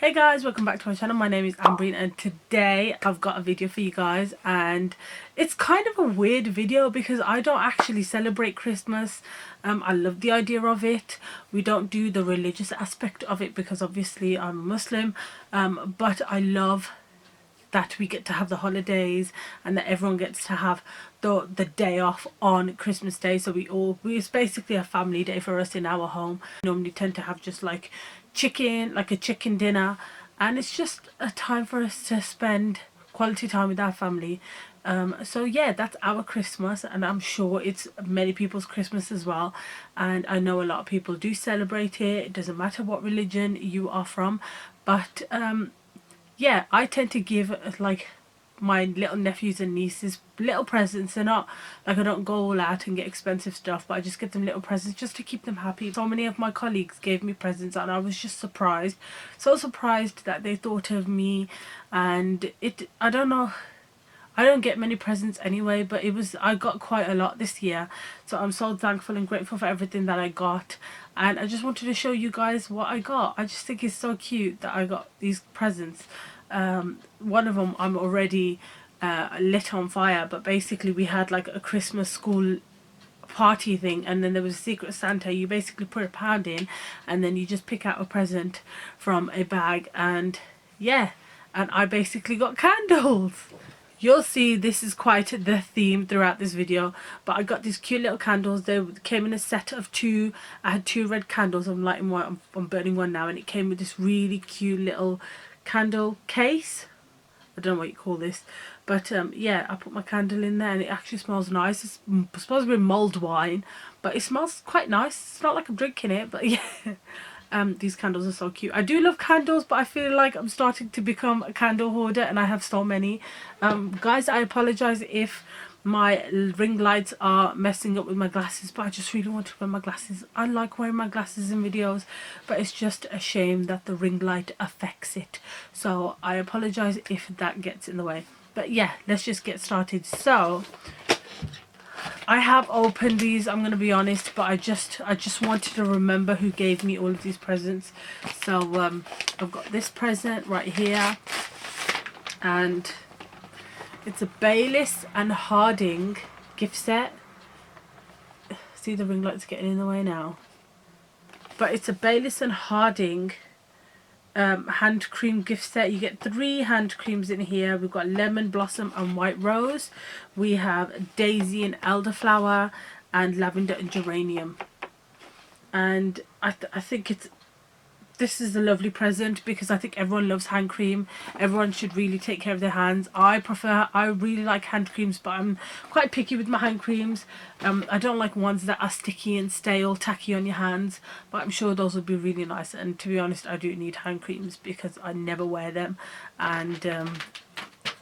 Hey guys, welcome back to my channel. My name is Ambreen and today I've got a video for you guys, and it's kind of a weird video because I don't actually celebrate Christmas. I love the idea of it. We don't do the religious aspect of it because obviously I'm a Muslim, but I love that we get to have the holidays and that everyone gets to have the day off on Christmas Day. So it's basically a family day for us in our home. We normally tend to have just like a chicken dinner, and it's just a time for us to spend quality time with our family. So yeah, that's our Christmas, and I'm sure it's many people's Christmas as well, and I know a lot of people do celebrate it. It doesn't matter what religion you are from, but yeah, I tend to give like my little nephews and nieces little presents. They're not like, I don't go all out and get expensive stuff, but I just get them little presents just to keep them happy. So many of my colleagues gave me presents and I was just surprised, so surprised that they thought of me. And I don't know, I don't get many presents anyway, but I got quite a lot this year, so I'm so thankful and grateful for everything that I got. And I just wanted to show you guys what I got. I just think it's so cute that I got these presents. One of them I'm already lit on fire, but basically we had like a Christmas school party thing, and then there was a Secret Santa. You basically put £1 in and then you just pick out a present from a bag, and yeah, and I basically got candles. You'll see this is quite the theme throughout this video, but I got these cute little candles. They came in a set of 2. I had 2 red candles. I'm lighting one, I'm burning one now, and it came with this really cute little candle case. I don't know what you call this, but yeah, I put my candle in there and it actually smells nice. It's supposed to be mulled wine, but it smells quite nice. It's not like I'm drinking it, but yeah. These candles are so cute. I do love candles, but I feel like I'm starting to become a candle hoarder and I have so many. Guys, I apologize if my ring lights are messing up with my glasses, but I just really want to wear my glasses. I like wearing my glasses in videos, but it's just a shame that the ring light affects it. So I apologize if that gets in the way. But yeah, let's just get started. So I have opened these, I'm going to be honest, but I just wanted to remember who gave me all of these presents. So I've got this present right here, and it's a Bayliss and Harding gift set. See, the ring light's getting in the way now. But it's a Bayliss and Harding hand cream gift set. You get 3 hand creams in here. We've got lemon blossom and white rose. We have daisy and elderflower, and lavender and geranium. And I think this is a lovely present because I think everyone loves hand cream. Everyone should really take care of their hands. I really like hand creams, but I'm quite picky with my hand creams. I don't like ones that are sticky and stale, tacky on your hands, but I'm sure those would be really nice. And to be honest, I do need hand creams because I never wear them, and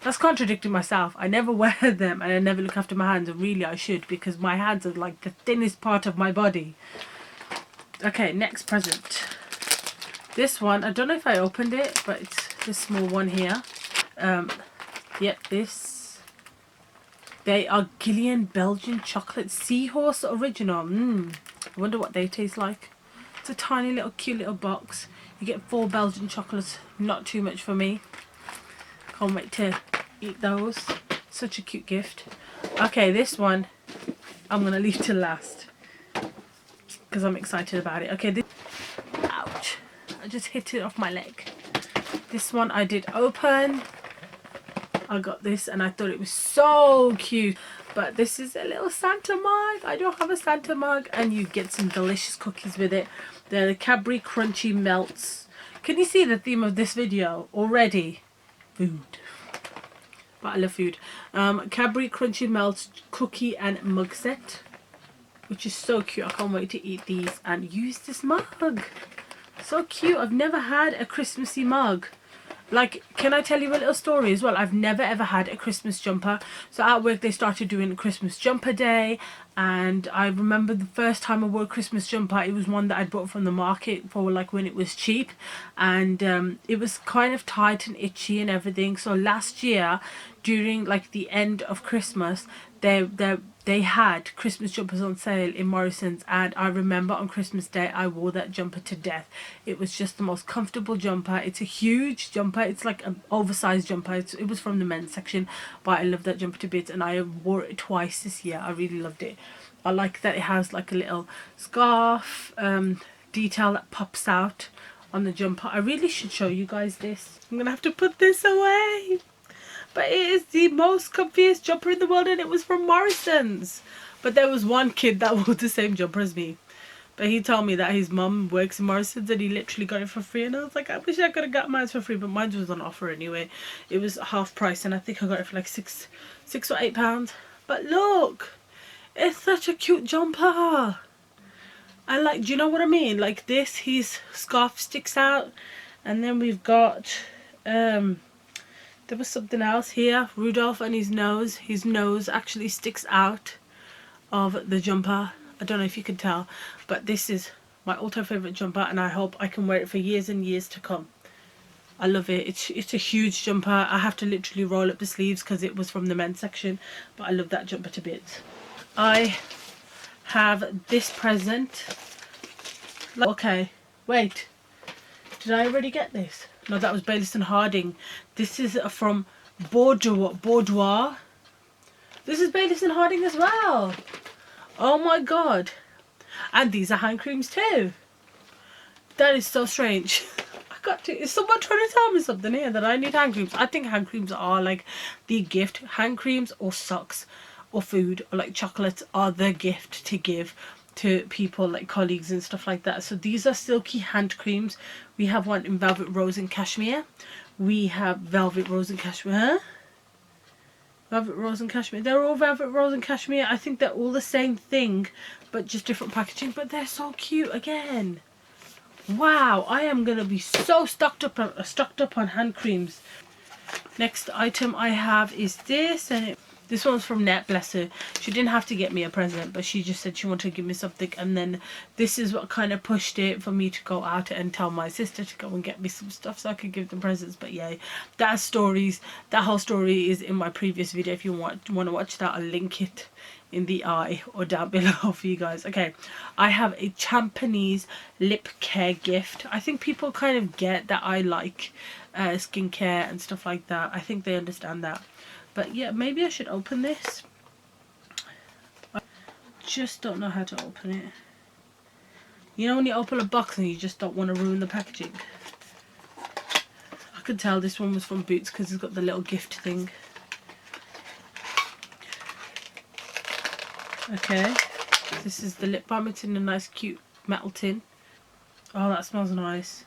that's contradicting myself. I never wear them and I never look after my hands, and really I should, because my hands are like the thinnest part of my body. Okay, next present. This one, I don't know if I opened it, but it's this small one here. Yep, this. They are Gillian Belgian chocolate seahorse original. I wonder what they taste like. It's a tiny little cute little box. You get 4 Belgian chocolates, not too much for me. Can't wait to eat those. Such a cute gift. Okay, this one I'm gonna leave to last because I'm excited about it. Okay, ouch. I just hit it off my leg. This one I did open. I got this and I thought it was so cute. But this is a little Santa mug. I don't have a Santa mug. And you get some delicious cookies with it. They're the Cadbury Crunchy Melts. Can you see the theme of this video already? Food. But I love food. Cadbury Crunchy Melts cookie and mug set, which is so cute. I can't wait to eat these and use this mug. So cute. I've never had a Christmassy mug. Like, can I tell you a little story as well? I've never ever had a Christmas jumper. So at work they started doing a Christmas jumper day, and I remember the first time I wore a Christmas jumper, it was one that I'd bought from the market for like when it was cheap, and it was kind of tight and itchy and everything. So last year, during like the end of Christmas, they they had Christmas jumpers on sale in Morrison's, and I remember on Christmas Day I wore that jumper to death. It was just the most comfortable jumper. It's a huge jumper. It's like an oversized jumper. It was from the men's section, but I love that jumper to bits, and I wore it twice this year. I really loved it. I like that it has like a little scarf detail that pops out on the jumper. I really should show you guys this. I'm gonna have to put this away. But it is the most comfiest jumper in the world, and it was from Morrison's. But there was one kid that wore the same jumper as me. But he told me that his mum works in Morrison's and he literally got it for free. And I was like, I wish I could have got mine for free, but mine was on offer anyway. It was half price, and I think I got it for like six or £8. But look, it's such a cute jumper. I like, do you know what I mean? Like this, his scarf sticks out. And then we've got, there was something else here. Rudolph and his nose. His nose actually sticks out of the jumper. I don't know if you can tell, but this is my all-time favourite jumper, and I hope I can wear it for years and years to come. I love it. It's a huge jumper. I have to literally roll up the sleeves because it was from the men's section, but I love that jumper to bits. I have this present. Okay, wait. Did I already get this? No, that was Bayliss and Harding. This is from Boudoir. This is Bayliss and Harding as well. Oh my god. And these are hand creams too. That is so strange. I got to. Is someone trying to tell me something here that I need hand creams? I think hand creams are like the gift. Hand creams or socks or food or like chocolates are the gift to give to people, like colleagues and stuff like that. So these are silky hand creams. We have one in velvet rose and cashmere. We have velvet rose and cashmere. Huh? Velvet rose and cashmere. They're all velvet rose and cashmere. I think they're all the same thing, but just different packaging. But they're so cute again. Wow, I am gonna be so stocked up on hand creams. Next item I have is this, and this one's from Net, bless her. She didn't have to get me a present, but she just said she wanted to give me something, and then this is what kind of pushed it for me to go out and tell my sister to go and get me some stuff so I could give them presents. But yeah, that whole story is in my previous video. If you want to watch that, I'll link it in the eye or down below for you guys. Okay, I have a Japanese lip care gift. I think people kind of get that I like skincare and stuff like that. I think they understand that. But yeah, maybe I should open this. I just don't know how to open it. You know when you open a box and you just don't want to ruin the packaging? I could tell this one was from Boots because it's got the little gift thing. Okay, this is the lip balm. It's in a nice cute metal tin. Oh, that smells nice.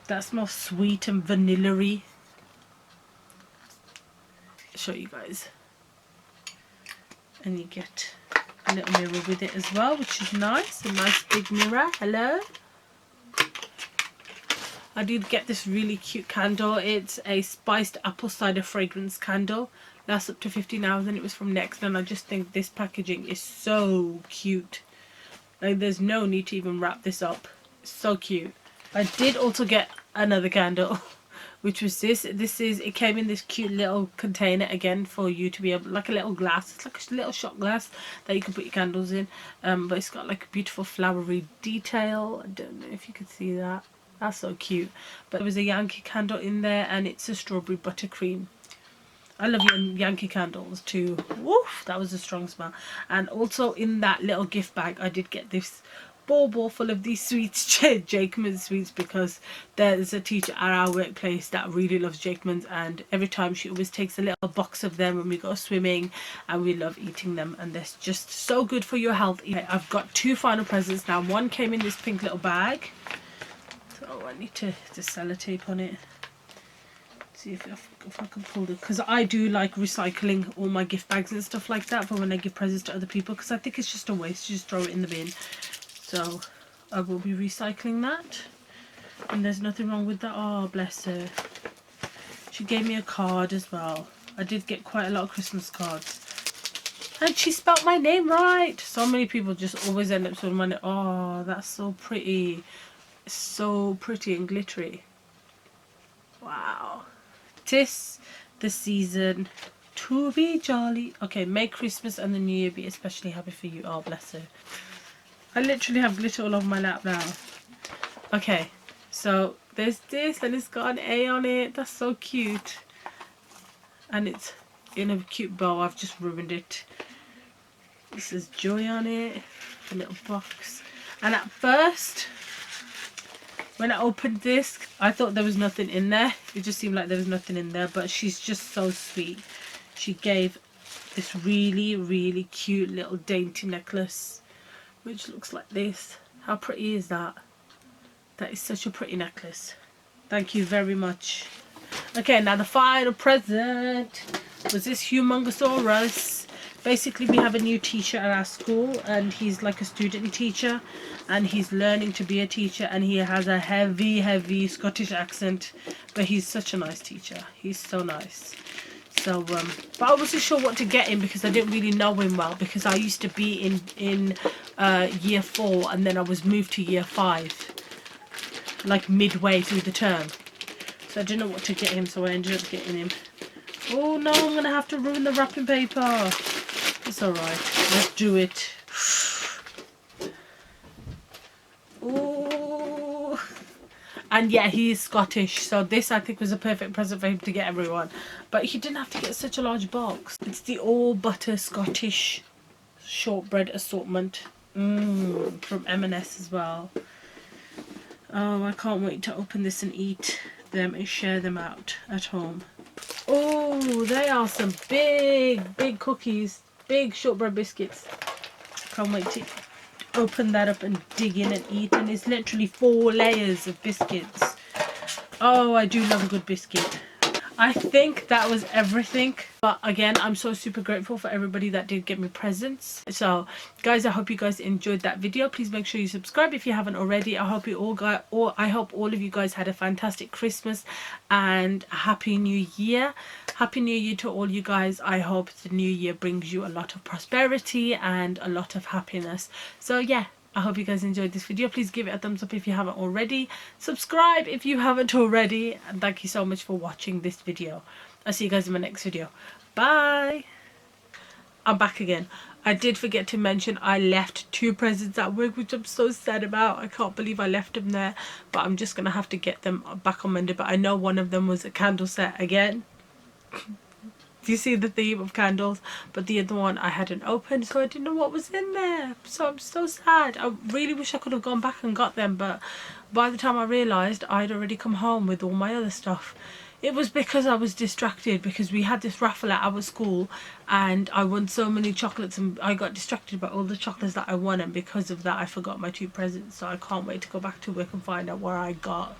That smells sweet and vanilla-y. Show you guys, and you get a little mirror with it as well, which is nice. A nice big mirror. Hello. I did get this really cute candle. It's a spiced apple cider fragrance candle. Lasts up to 15 hours, and it was from Next, and I just think this packaging is so cute. Like there's no need to even wrap this up. It's so cute. I did also get another candle, which was this. It came in this cute little container again for you to be able, like a little glass. It's like a little shot glass that you can put your candles in. But it's got like a beautiful flowery detail. I don't know if you could see that. That's so cute. But there was a Yankee candle in there, and it's a strawberry buttercream. I love Yankee candles too. Woof, that was a strong smell. And also in that little gift bag, I did get this ball full of these sweets, Jakeman's sweets, because there's a teacher at our workplace that really loves Jakeman's, and every time she always takes a little box of them when we go swimming, and we love eating them, and they're just so good for your health. Okay, I've got two final presents now. One came in this pink little bag, so I need to sellotape on it. See if I can pull it, because I do like recycling all my gift bags and stuff like that for when I give presents to other people, because I think it's just a waste to just throw it in the bin. So I will be recycling that, and there's nothing wrong with that. Oh, bless her. She gave me a card as well. I did get quite a lot of Christmas cards, and she spelt my name right. So many people just always end up spelling my name. Oh, that's so pretty. So pretty and glittery. Wow. 'Tis the season to be jolly. Okay, may Christmas and the New Year be especially happy for you. Oh, bless her. I literally have glitter all over my lap now. Okay, so there's this and it's got an A on it. That's so cute. And it's in a cute bow. I've just ruined it. This says joy on it. A little box. And at first, when I opened this, I thought there was nothing in there. It just seemed like there was nothing in there. But she's just so sweet. She gave this really, really cute little dainty necklace, which looks like this. How pretty is that? That is such a pretty necklace. Thank you very much. Okay, now the final present was this Humongosaurus. Basically, we have a new teacher at our school, and he's like a student teacher, and he's learning to be a teacher, and he has a heavy Scottish accent, but he's such a nice teacher. He's so nice. So but I wasn't sure what to get him because I didn't really know him well, because I used to be in year 4, and then I was moved to year 5 like midway through the term, so I didn't know what to get him, so I ended up getting him. Oh no, I'm gonna have to ruin the wrapping paper. It's alright, let's do it. Ooh. And yeah, he is Scottish, so this I think was a perfect present for him to get everyone. But he didn't have to get such a large box. It's the all butter Scottish shortbread assortment from M&S as well. Oh, I can't wait to open this and eat them and share them out at home. Oh, they are some big cookies, big shortbread biscuits. Can't wait to open that up and dig in and eat. And it's literally 4 layers of biscuits. Oh, I do love a good biscuit. I think that was everything, but again, I'm so super grateful for everybody that did get me presents. So guys, I hope you guys enjoyed that video. Please make sure you subscribe if you haven't already. I hope I hope all of you guys had a fantastic Christmas and a happy new year. Happy new year to all you guys. I hope the new year brings you a lot of prosperity and a lot of happiness. So yeah, I hope you guys enjoyed this video. Please give it a thumbs up if you haven't already. Subscribe if you haven't already. And thank you so much for watching this video. I'll see you guys in my next video. Bye. I'm back again. I did forget to mention I left 2 presents at work, which I'm so sad about. I can't believe I left them there. But I'm just going to have to get them back on Monday. But I know one of them was a candle set again. Do you see the theme of candles? But the other one I hadn't opened, so I didn't know what was in there. So I'm so sad. I really wish I could have gone back and got them, but by the time I realised, I'd already come home with all my other stuff. It was because I was distracted, because we had this raffle at our school and I won so many chocolates and I got distracted by all the chocolates that I won, and because of that I forgot my 2 presents. So I can't wait to go back to work and find out where I got